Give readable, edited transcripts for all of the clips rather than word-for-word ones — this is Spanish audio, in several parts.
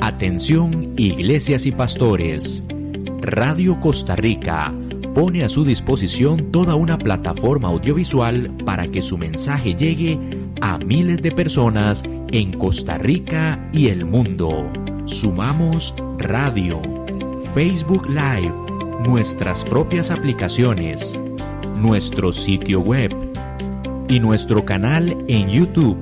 Atención, iglesias y pastores. Radio Costa Rica pone a su disposición toda una plataforma audiovisual para que su mensaje llegue a miles de personas en Costa Rica y el mundo. Sumamos radio, Facebook Live, nuestras propias aplicaciones, nuestro sitio web y nuestro canal en YouTube,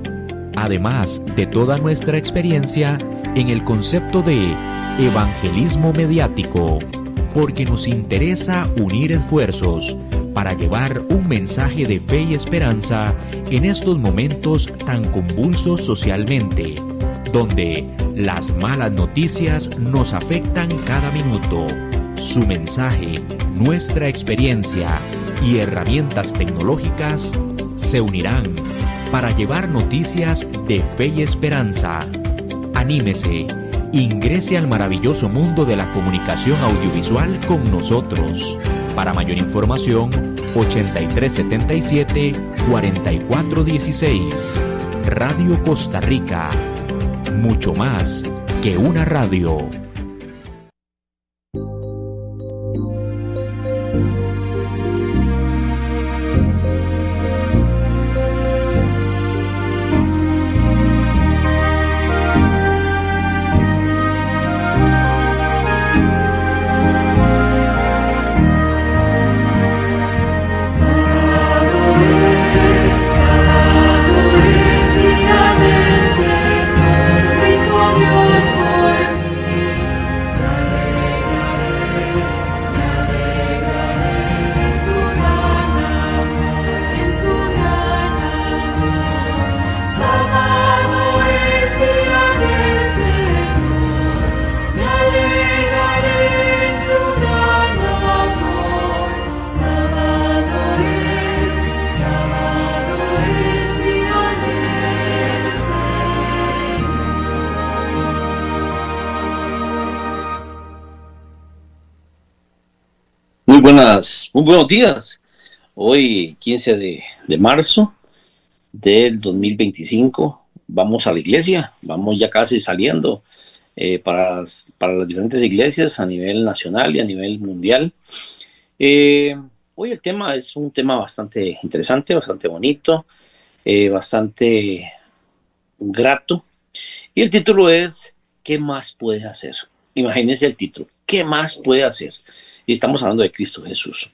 además de toda nuestra experiencia en el concepto de evangelismo mediático, porque nos interesa unir esfuerzos para llevar un mensaje de fe y esperanza en estos momentos tan convulsos socialmente, donde las malas noticias nos afectan cada minuto. Su mensaje, nuestra experiencia y herramientas tecnológicas se unirán para llevar noticias de fe y esperanza. Anímese, ingrese al maravilloso mundo de la comunicación audiovisual con nosotros. Para mayor información, 8377-4416. Radio Costa Rica. Mucho más que una radio. Muy buenos días. Hoy, 15 de marzo del 2025, vamos a la iglesia, vamos ya casi saliendo para las diferentes iglesias a nivel nacional y a nivel mundial. Hoy el tema es un tema bastante interesante, bastante bonito, bastante grato. Y el título es ¿qué más puede hacer? Imagínense el título, ¿qué más puede hacer? Y estamos hablando de Cristo Jesús.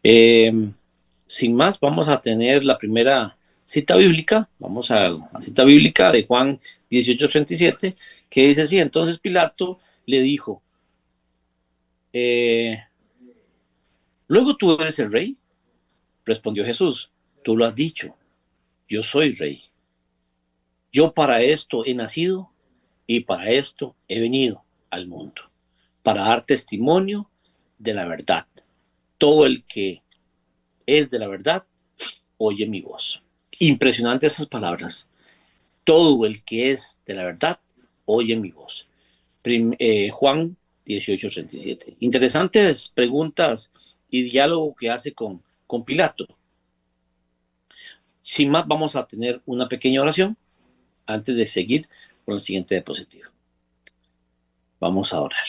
Sin más, vamos a tener la primera cita bíblica. Vamos a la cita bíblica de Juan 18:37, que dice así: entonces Pilato le dijo, ¿luego tú eres el rey? Respondió Jesús, tú lo has dicho, yo soy rey. Yo para esto he nacido y para esto he venido al mundo, para dar testimonio de la verdad. Todo el que es de la verdad oye mi voz. Impresionante esas palabras. Todo el que es de la verdad oye mi voz. Juan 18:37. Interesantes preguntas y diálogo que hace con Pilato. Sin más, vamos a tener una pequeña oración antes de seguir con el siguiente diapositivo. Vamos a orar.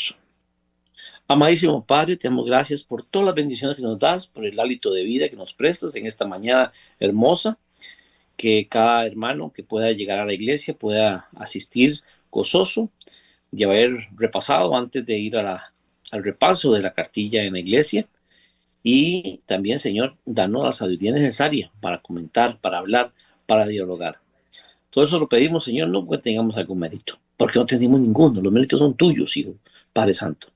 Amadísimo Padre, te damos gracias por todas las bendiciones que nos das, por el hálito de vida que nos prestas en esta mañana hermosa, que cada hermano que pueda llegar a la iglesia pueda asistir gozoso y haber repasado antes de ir al repaso de la cartilla en la iglesia. Y también, Señor, danos la sabiduría necesaria para comentar, para hablar, para dialogar. Todo eso lo pedimos, Señor, no porque tengamos algún mérito, porque no tenemos ninguno. Los méritos son tuyos, Hijo, Padre Santo.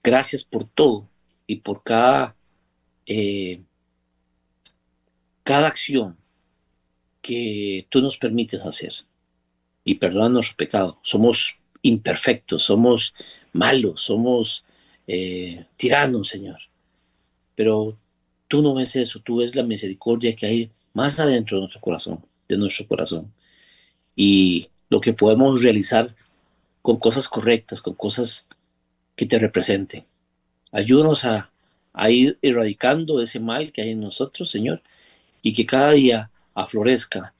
Gracias por todo y por cada acción que tú nos permites hacer. Y perdona nuestro pecado. Somos imperfectos, somos malos, somos tiranos, Señor. Pero tú no ves eso, tú ves la misericordia que hay más adentro de nuestro corazón. Y lo que podemos realizar con cosas correctas, con cosas que te representen. Ayúdanos a ir erradicando ese mal que hay en nosotros, Señor, y que cada día aflorezca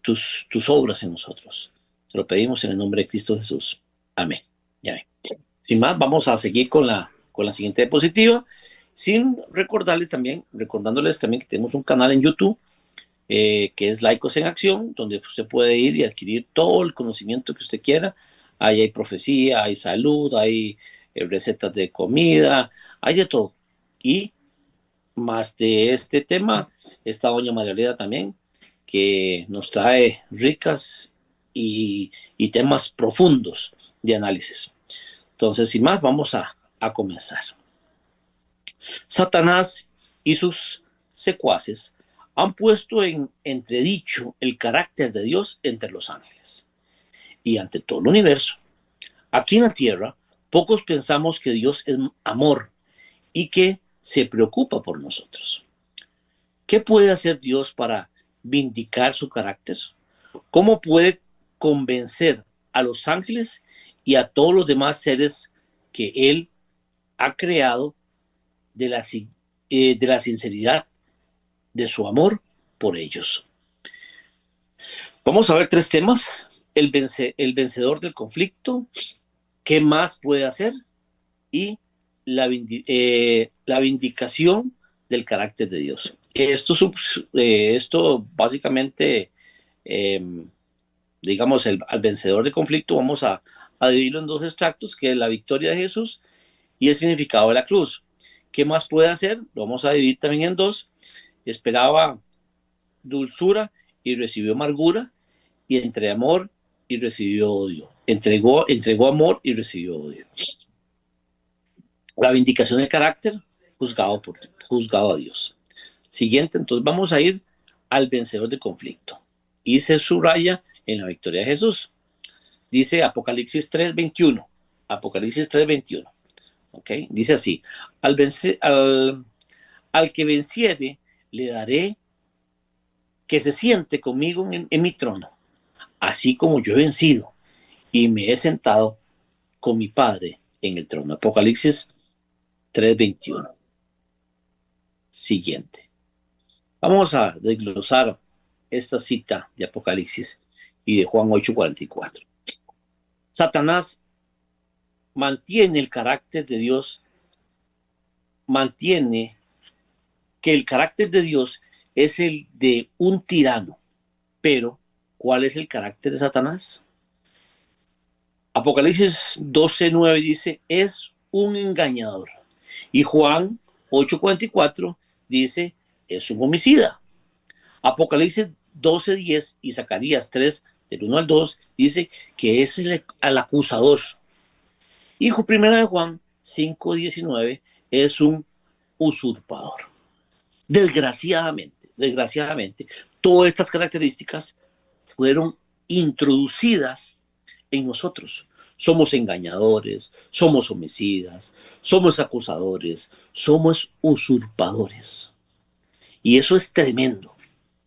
tus obras en nosotros. Te lo pedimos en el nombre de Cristo Jesús. Amén. Y amén. Sin más, vamos a seguir con la siguiente diapositiva, recordándoles también que tenemos un canal en YouTube, que es Laicos en Acción, donde usted puede ir y adquirir todo el conocimiento que usted quiera. Ahí hay profecía, hay salud, hay recetas de comida, hay de todo. Y más de este tema está doña María Elena también, que nos trae ricas y temas profundos de análisis. Entonces, sin más, vamos a comenzar. Satanás y sus secuaces han puesto en entredicho el carácter de Dios entre los ángeles y ante todo el universo. Aquí en la tierra, pocos pensamos que Dios es amor y que se preocupa por nosotros. ¿Qué puede hacer Dios para vindicar su carácter? ¿Cómo puede convencer a los ángeles y a todos los demás seres que Él ha creado de la sinceridad de su amor por ellos? Vamos a ver 3 temas. El vencedor del conflicto, qué más puede hacer, y la vindicación del carácter de Dios. Esto básicamente, digamos, al vencedor del conflicto vamos a dividirlo en 2 extractos, que es la victoria de Jesús y el significado de la cruz. ¿Qué más puede hacer? Lo vamos a dividir también en 2. Esperaba dulzura y recibió amargura, y entre amor y recibió odio. Entregó amor y recibió odio. La vindicación del carácter, juzgado a Dios. Siguiente, entonces vamos a ir al vencedor del conflicto. Y se subraya en la victoria de Jesús. Dice Apocalipsis 3:21. Apocalipsis 3:21. ¿Okay? Dice así: al que venciere, le daré que se siente conmigo en mi trono, así como yo he vencido y me he sentado con mi Padre en el trono. Apocalipsis 3:21. Siguiente. Vamos a desglosar esta cita de Apocalipsis y de Juan 8:44. Satanás mantiene el carácter de Dios, mantiene que el carácter de Dios es el de un tirano. Pero, ¿cuál es el carácter de Satanás? Apocalipsis 12:9 dice, es un engañador. Y Juan 8:44 dice, es un homicida. Apocalipsis 12:10 y Zacarías 3, del 1 al 2, dice que es el acusador. Y primera de Juan 5:19 es un usurpador. Desgraciadamente, todas estas características fueron introducidas en nosotros. Somos engañadores, somos homicidas, somos acusadores, somos usurpadores. Y eso es tremendo,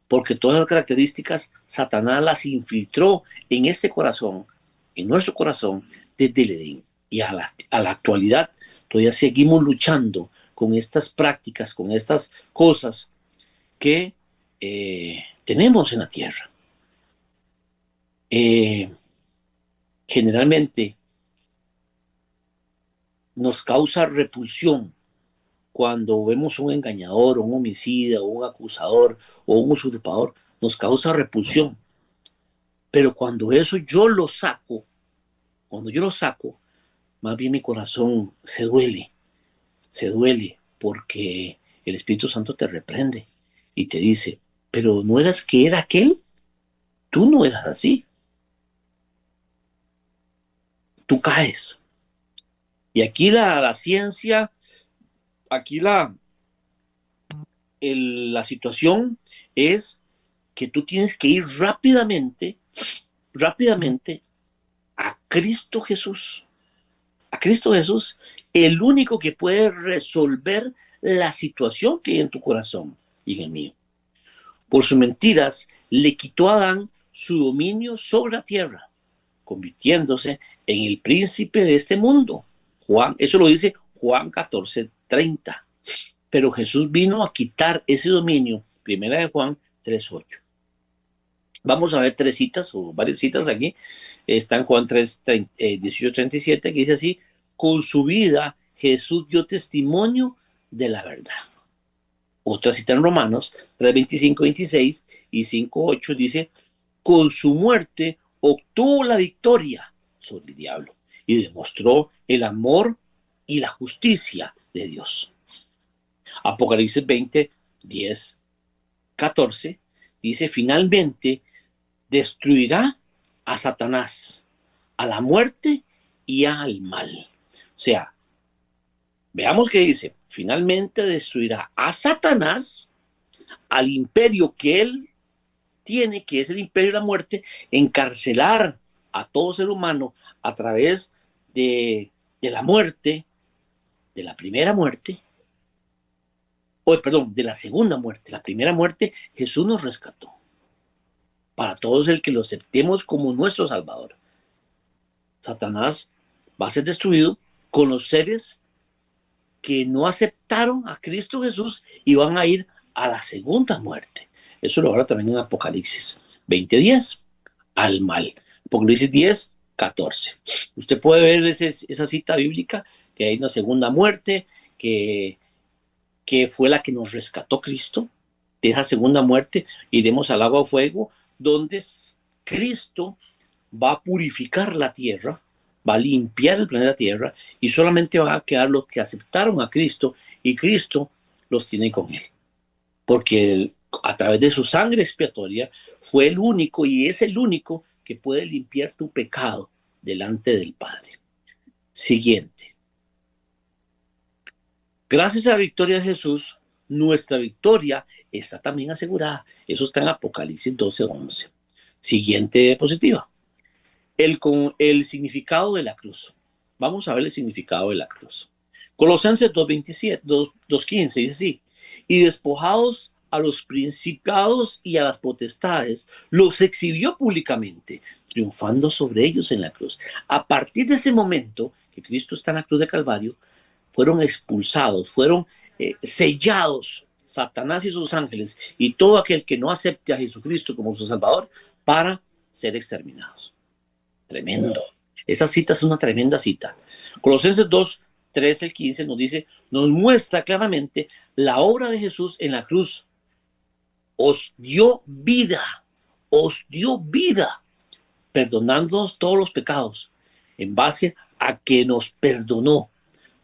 porque todas las características Satanás las infiltró en este corazón, en nuestro corazón, desde el Edén. Y a la actualidad todavía seguimos luchando con estas prácticas, con estas cosas que tenemos en la tierra. Generalmente nos causa repulsión cuando vemos un engañador, un homicida, un acusador o un usurpador, nos causa repulsión. Pero cuando eso yo lo saco, más bien mi corazón se duele porque el Espíritu Santo te reprende y te dice, pero ¿no eras que era aquel? Tú no eras así. Tú caes. Y aquí la ciencia, aquí la situación es que tú tienes que ir rápidamente a Cristo Jesús. A Cristo Jesús, el único que puede resolver la situación que hay en tu corazón y en el mío. Por sus mentiras, le quitó a Adán su dominio sobre la tierra, convirtiéndose en el príncipe de este mundo. Eso lo dice Juan 14:30. Pero Jesús vino a quitar ese dominio, primera de Juan 3:8. Vamos a ver tres citas o varias citas aquí. Está en Juan 3, 18, 37, que dice así: con su vida Jesús dio testimonio de la verdad. Otra cita en Romanos 3, 25, 26 y 5, 8 dice: con su muerte obtuvo la victoria sobre el diablo y demostró el amor y la justicia de Dios. Apocalipsis 20, 10, 14 dice: finalmente destruirá a Satanás, a la muerte y al mal. O sea, veamos qué dice: finalmente destruirá a Satanás, al imperio que él tiene, que es el imperio de la muerte, encarcelar a todo ser humano a través de la muerte, de la primera muerte, perdón, de la segunda muerte. La primera muerte, Jesús nos rescató. Para todos el que lo aceptemos como nuestro Salvador. Satanás va a ser destruido con los seres que no aceptaron a Cristo Jesús y van a ir a la segunda muerte. Eso lo habla también en Apocalipsis 20:10, al mal. Apocalipsis 10:14. Usted puede ver esa cita bíblica, que hay una segunda muerte, que fue la que nos rescató Cristo. De esa segunda muerte iremos al agua o fuego, donde Cristo va a purificar la tierra, va a limpiar el planeta Tierra y solamente van a quedar los que aceptaron a Cristo y Cristo los tiene con él. Porque él, a través de su sangre expiatoria fue el único y es el único que puede limpiar tu pecado delante del Padre. Siguiente. Gracias a la victoria de Jesús, nuestra victoria está también asegurada. Eso está en Apocalipsis 12:11. Siguiente diapositiva. El significado de la cruz. Vamos a ver el significado de la cruz. Colosenses 2:15 dice así: y despojados a los principados y a las potestades, los exhibió públicamente, triunfando sobre ellos en la cruz. A partir de ese momento que Cristo está en la cruz de Calvario, fueron expulsados, fueron sellados Satanás y sus ángeles y todo aquel que no acepte a Jesucristo como su Salvador para ser exterminados. Tremendo. Esa cita es una tremenda cita. Colosenses 2, 13 al 15 nos dice, nos muestra claramente la obra de Jesús en la cruz. Os dio vida, perdonándonos todos los pecados, en base a que nos perdonó,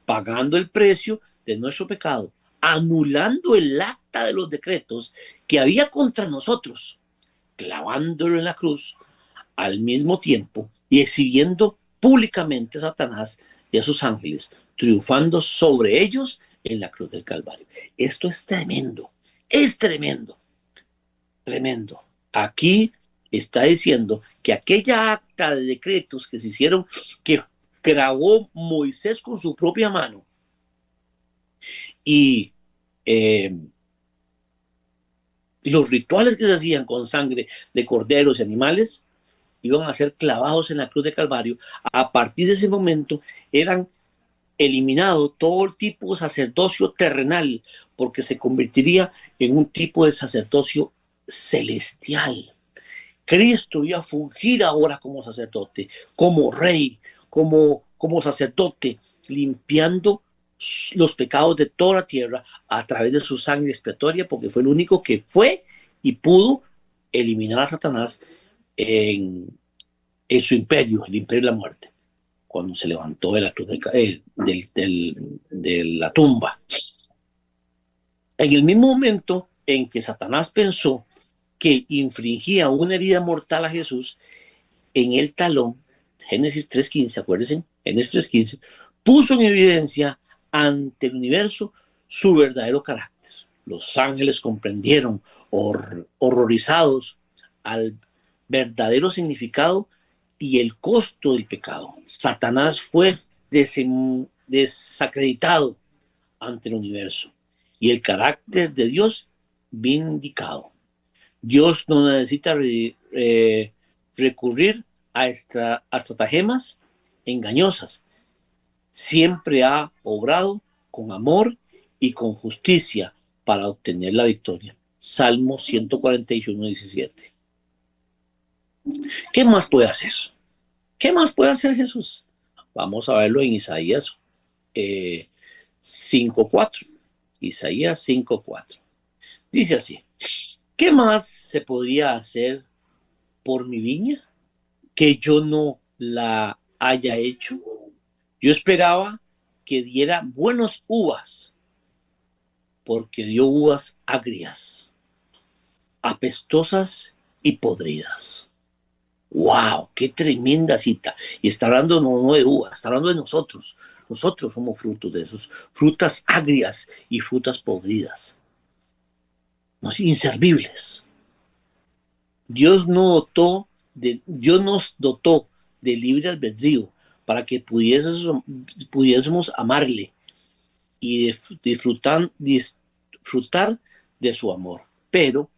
pagando el precio de nuestro pecado, anulando el acta de los decretos que había contra nosotros, clavándolo en la cruz al mismo tiempo y exhibiendo públicamente a Satanás y a sus ángeles, triunfando sobre ellos en la cruz del Calvario. Esto es tremendo, es tremendo, tremendo. Aquí está diciendo que aquella acta de decretos que se hicieron, que grabó Moisés con su propia mano y los rituales que se hacían con sangre de corderos y animales, iban a ser clavados en la cruz de Calvario. A partir de ese momento eran eliminado todo el tipo de sacerdocio terrenal, porque se convertiría en un tipo de sacerdocio celestial. Cristo iba a fungir ahora como sacerdote, como rey, como sacerdote, limpiando los pecados de toda la tierra a través de su sangre expiatoria, porque fue el único que fue y pudo eliminar a Satanás en su imperio, el imperio de la muerte, cuando se levantó de la, de la tumba. En el mismo momento en que Satanás pensó que infringía una herida mortal a Jesús, en el talón, Génesis 3:15, acuérdense, Génesis 3:15, puso en evidencia ante el universo su verdadero carácter. Los ángeles comprendieron, horrorizados, al verdadero significado y el costo del pecado. Satanás fue desacreditado ante el universo y el carácter de Dios vindicado. Dios no necesita recurrir a estratagemas engañosas. Siempre ha obrado con amor y con justicia para obtener la victoria. Salmo 141:17. ¿Qué más puede hacer? ¿Qué más puede hacer Jesús? Vamos a verlo en Isaías 5:4. Isaías 5:4. Dice así: ¿qué más se podría hacer por mi viña que yo no la haya hecho? Yo esperaba que diera buenas uvas, porque dio uvas agrias, apestosas y podridas. ¡Wow! ¡Qué tremenda cita! Y está hablando no de uvas, está hablando de nosotros. Nosotros somos frutos de esos, frutas agrias y frutas podridas, no inservibles. Dios nos dotó de libre albedrío para que pudiésemos amarle y disfrutar de su amor. Pero,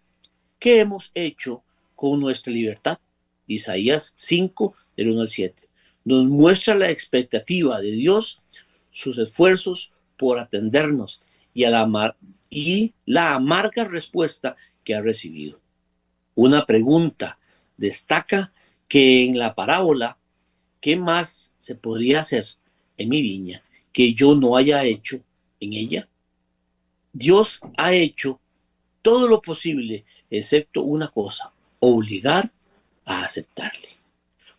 ¿qué hemos hecho con nuestra libertad? Isaías 5, del 1 al 7. Nos muestra la expectativa de Dios, sus esfuerzos por atendernos y la amarga respuesta que ha recibido. Una pregunta destaca que en la parábola, ¿qué más se podría hacer en mi viña que yo no haya hecho en ella? Dios ha hecho todo lo posible, excepto una cosa: obligar a aceptarle.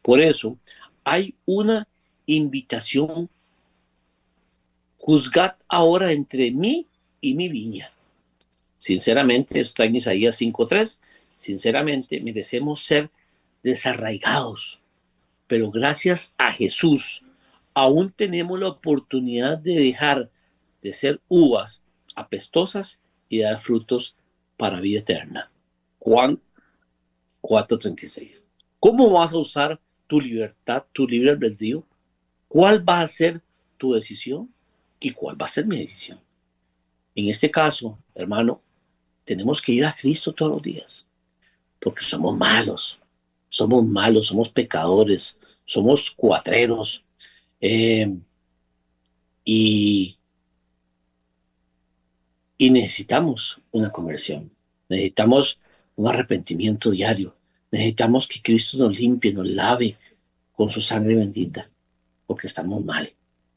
Por eso hay una invitación: juzgad ahora entre mí y mi viña. Sinceramente, esto está en Isaías 5:3. Sinceramente, merecemos ser desarraigados, pero gracias a Jesús aún tenemos la oportunidad de dejar de ser uvas apestosas y dar frutos para vida eterna. Juan 4:36. ¿Cómo vas a usar tu libertad, tu libre albedrío? ¿Cuál va a ser tu decisión y cuál va a ser mi decisión? En este caso, hermano, tenemos que ir a Cristo todos los días, porque somos malos, somos pecadores, somos cuatreros, eh, y, y necesitamos una conversión, necesitamos un arrepentimiento diario, necesitamos que Cristo nos limpie, nos lave con su sangre bendita, porque estamos mal,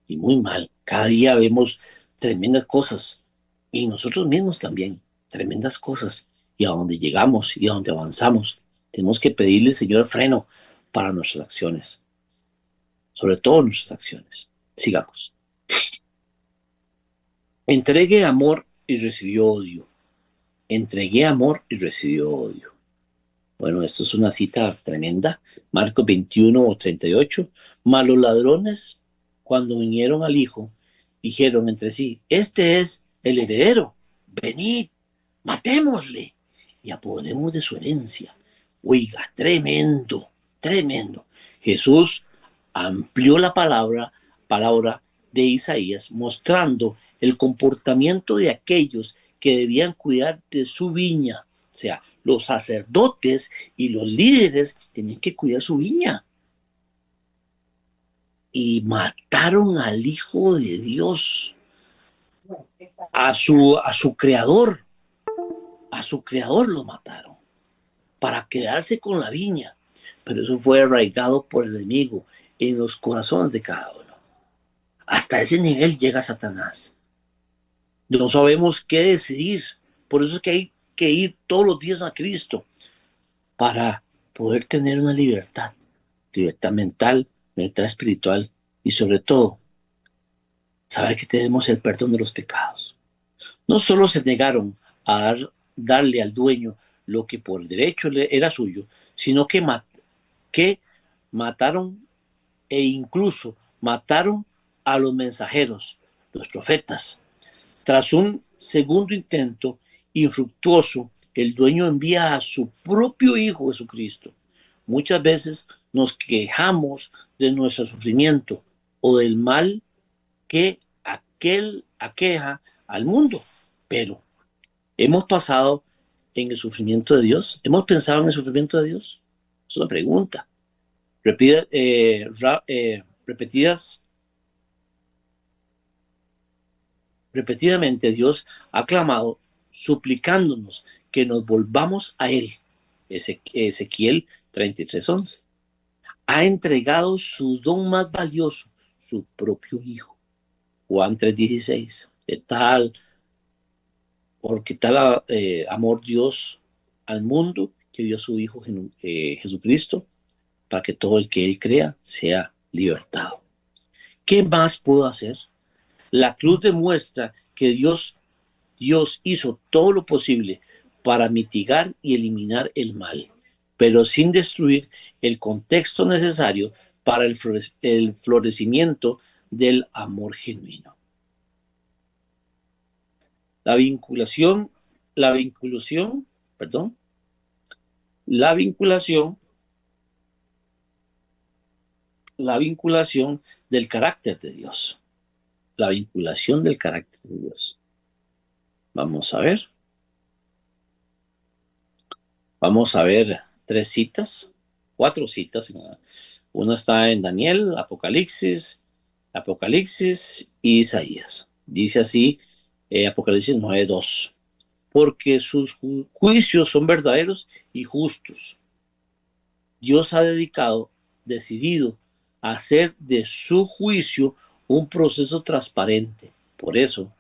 y muy mal. Cada día vemos tremendas cosas, y nosotros mismos también, tremendas cosas, y a donde llegamos y a donde avanzamos, tenemos que pedirle al Señor freno para nuestras acciones, sobre todo nuestras acciones. Sigamos. Entregué amor y recibió odio. Entregué amor y recibió odio. Bueno, esto es una cita tremenda. Marcos 21:38. Mas los ladrones, cuando vinieron al hijo, dijeron entre sí: este es el heredero. Venid, matémosle y apoderemos de su herencia. Oiga, tremendo, tremendo. Jesús amplió la palabra de Isaías, mostrando el comportamiento de aquellos que debían cuidar de su viña. O sea, los sacerdotes y los líderes tenían que cuidar su viña. Y mataron al Hijo de Dios, a su creador. A su creador lo mataron para quedarse con la viña. Pero eso fue arraigado por el enemigo en los corazones de cada uno. Hasta ese nivel llega Satanás. No sabemos qué decidir. Por eso es que hay que ir todos los días a Cristo para poder tener una libertad mental, libertad espiritual y sobre todo saber que tenemos el perdón de los pecados. No solo se negaron a darle al dueño lo que por derecho era suyo, sino que mataron e incluso mataron a los mensajeros, los profetas. Tras un segundo intento infructuoso, el dueño envía a su propio Hijo Jesucristo. Muchas veces nos quejamos de nuestro sufrimiento o del mal que aqueja al mundo, pero ¿hemos pasado en el sufrimiento de Dios? ¿Hemos pensado en el sufrimiento de Dios? Es una pregunta. Repetidamente Dios ha clamado suplicándonos que nos volvamos a Él. Ezequiel 33:11. Ha entregado su don más valioso, su propio Hijo. Juan 3:16. Porque tal amor Dios al mundo que dio a su Hijo Jesucristo, para que todo el que Él crea sea libertado. ¿Qué más puedo hacer? La cruz demuestra que Dios hizo todo lo posible para mitigar y eliminar el mal, pero sin destruir el contexto necesario para el florecimiento del amor genuino. La vinculación del carácter de Dios. La vinculación del carácter de Dios. Vamos a ver. Vamos a ver 4 citas. Una está en Daniel, Apocalipsis y Isaías. Dice así, Apocalipsis 9:2. Porque sus juicios son verdaderos y justos. Dios ha decidido hacer de su juicio un proceso transparente. Por eso,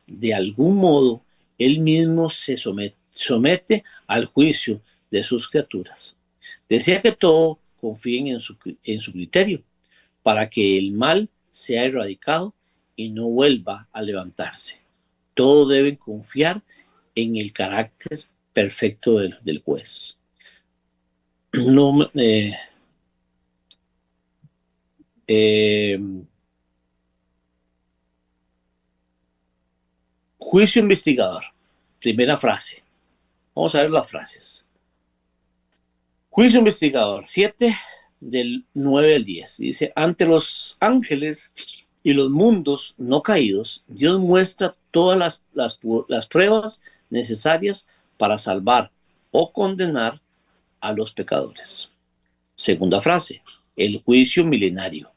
de algún modo, Él mismo se somete al juicio de sus criaturas. Desea que todos confíen en su criterio, para que el mal sea erradicado y no vuelva a levantarse. Todos deben confiar en el carácter perfecto del juez. No, juicio investigador. Primera frase. Vamos a ver las frases. Juicio investigador, 7 del 9 al 10. Dice, ante los ángeles y los mundos no caídos, Dios muestra todas las pruebas necesarias para salvar o condenar a los pecadores. Segunda frase, el juicio milenario.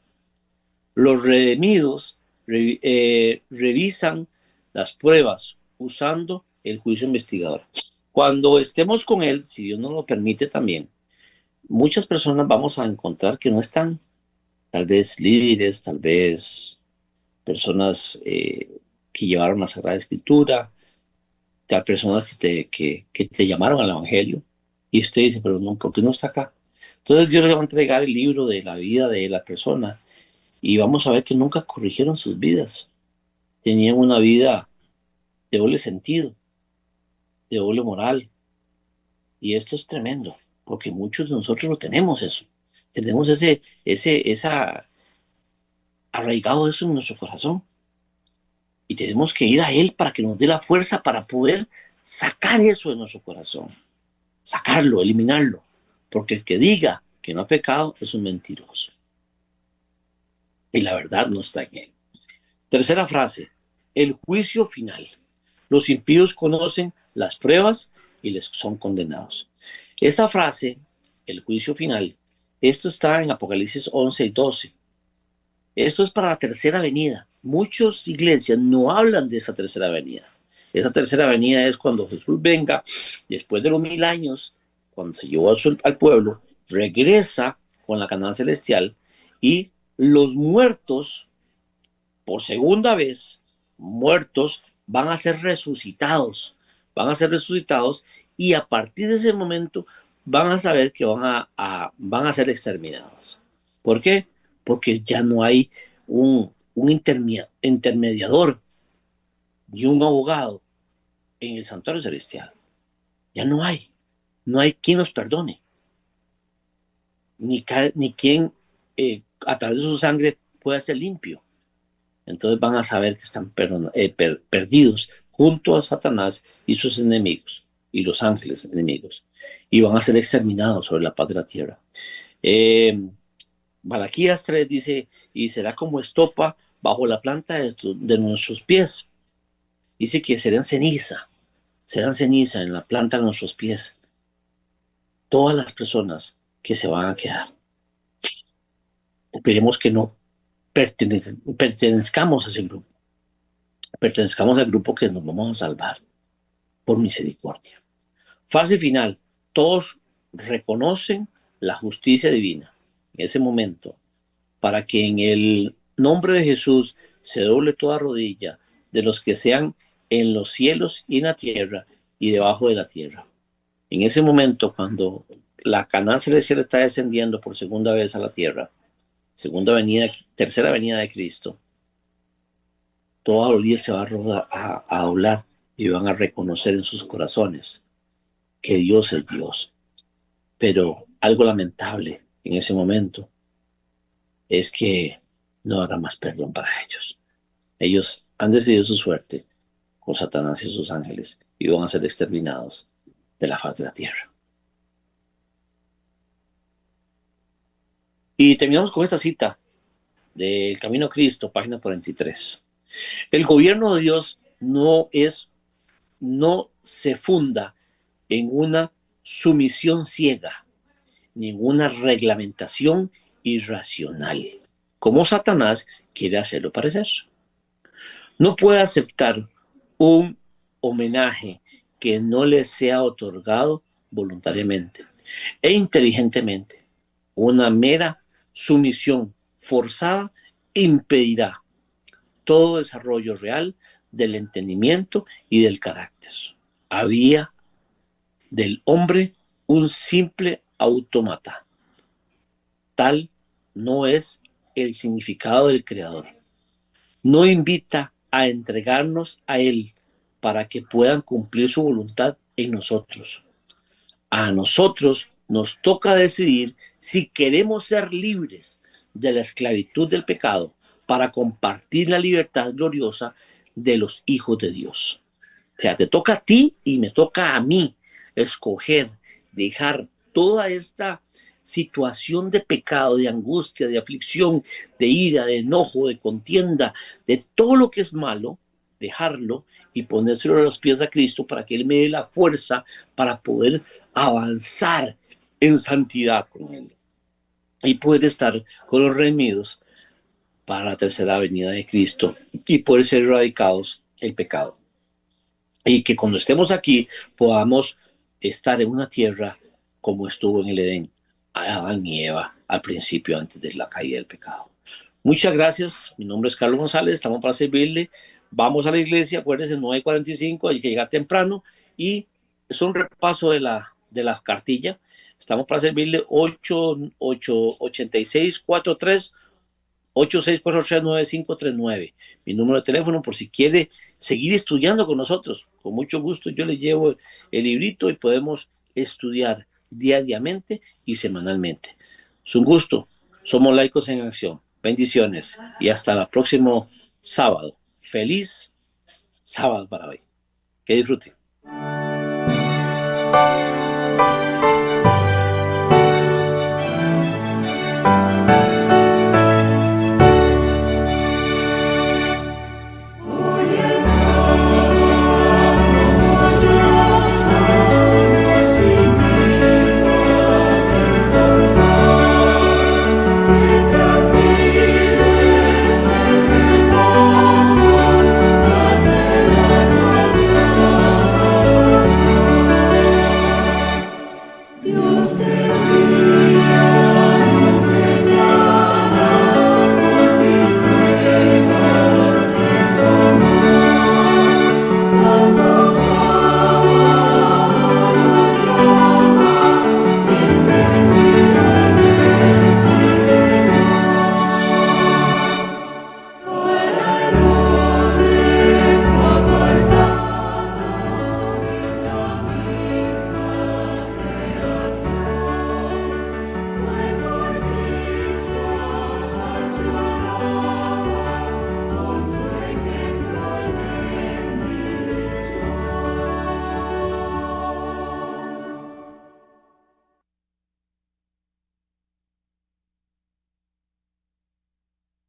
Los redimidos revisan las pruebas usando el juicio investigador. Cuando estemos con Él, si Dios nos lo permite también, muchas personas vamos a encontrar que no están, tal vez líderes, tal vez personas que llevaron la Sagrada Escritura, tal personas que te llamaron al Evangelio, y usted dice, pero no, ¿por qué no está acá? Entonces Dios les va a entregar el libro de la vida de la persona, y vamos a ver que nunca corrigieron sus vidas. Tenían una vida de doble sentido, de doble moral, y esto es tremendo, porque muchos de nosotros lo tenemos eso. Tenemos esa arraigado eso en nuestro corazón. Y tenemos que ir a Él para que nos dé la fuerza para poder sacar eso de nuestro corazón. Sacarlo, eliminarlo. Porque el que diga que no ha pecado es un mentiroso. Y la verdad no está en Él. Tercera frase. El juicio final. Los impíos conocen las pruebas y les son condenados. Esta frase, el juicio final, esto está en Apocalipsis 11:12. Esto es para la tercera venida. Muchas iglesias no hablan de esa tercera venida. Esa tercera venida es cuando Jesús venga, después de los 1000 años, cuando se llevó al pueblo, regresa con la Canaán celestial y los muertos, por segunda vez, muertos, van a ser resucitados. Van a ser resucitados y a partir de ese momento van a saber que van a ser exterminados. ¿Por qué? Porque ya no hay un intermediador y un abogado en el santuario celestial. Ya no hay. No hay quien los perdone. Ni quien a través de su sangre pueda ser limpio. Entonces van a saber que están perdidos junto a Satanás y sus enemigos y los ángeles enemigos. Y van a ser exterminados sobre la paz de la tierra. Malaquías 3 dice, y será como estopa bajo la planta de nuestros pies. Dice que serán ceniza en la planta de nuestros pies. Todas las personas que se van a quedar. Esperemos que no pertenezcamos a ese grupo. Pertenezcamos al grupo que nos vamos a salvar por misericordia. Fase final. Todos reconocen la justicia divina en ese momento, para que en el nombre de Jesús se doble toda rodilla de los que sean en los cielos y en la tierra y debajo de la tierra. En ese momento, cuando la Canaán celestial está descendiendo por segunda vez a la tierra, tercera venida de Cristo, toda rodilla se va a doblar y van a reconocer en sus corazones que Dios es Dios. Pero algo lamentable en ese momento es que no habrá más perdón para ellos. Ellos han decidido su suerte con Satanás y sus ángeles y van a ser exterminados de la faz de la tierra. Y terminamos con esta cita del Camino a Cristo, página 43. El gobierno de Dios no se funda en una sumisión ciega, ni en una reglamentación irracional, como Satanás quiere hacerlo parecer. No puede aceptar un homenaje que no le sea otorgado voluntariamente e inteligentemente. Una mera sumisión forzada impedirá todo desarrollo real del entendimiento y del carácter. Había del hombre un simple autómata. Tal no es el significado del Creador. No invita a entregarnos a Él para que puedan cumplir su voluntad en nosotros. A nosotros nos toca decidir si queremos ser libres de la esclavitud del pecado para compartir la libertad gloriosa de los hijos de Dios. O sea, te toca a ti y me toca a mí escoger, dejar toda esta situación de pecado, de angustia, de aflicción, de ira, de enojo, de contienda, de todo lo que es malo, dejarlo y ponérselo a los pies a Cristo para que Él me dé la fuerza para poder avanzar en santidad con Él. Y puede estar con los redimidos para la tercera venida de Cristo y poder ser erradicados el pecado. Y que cuando estemos aquí podamos estar en una tierra como estuvo en el Edén, Adán y Eva al principio antes de la caída del pecado. Muchas gracias. Mi nombre es Carlos González. Estamos para servirle. Vamos a la iglesia. Acuérdense, 9:45. Hay que llegar temprano. Y es un repaso de la cartilla. Estamos para servirle 8643 86439539. Mi número de teléfono por si quiere seguir estudiando con nosotros. Con mucho gusto yo le llevo el librito y podemos estudiar diariamente y semanalmente. Es un gusto. Somos Laicos en Acción. Bendiciones y hasta el próximo sábado. Feliz sábado para hoy. Que disfruten. Dios te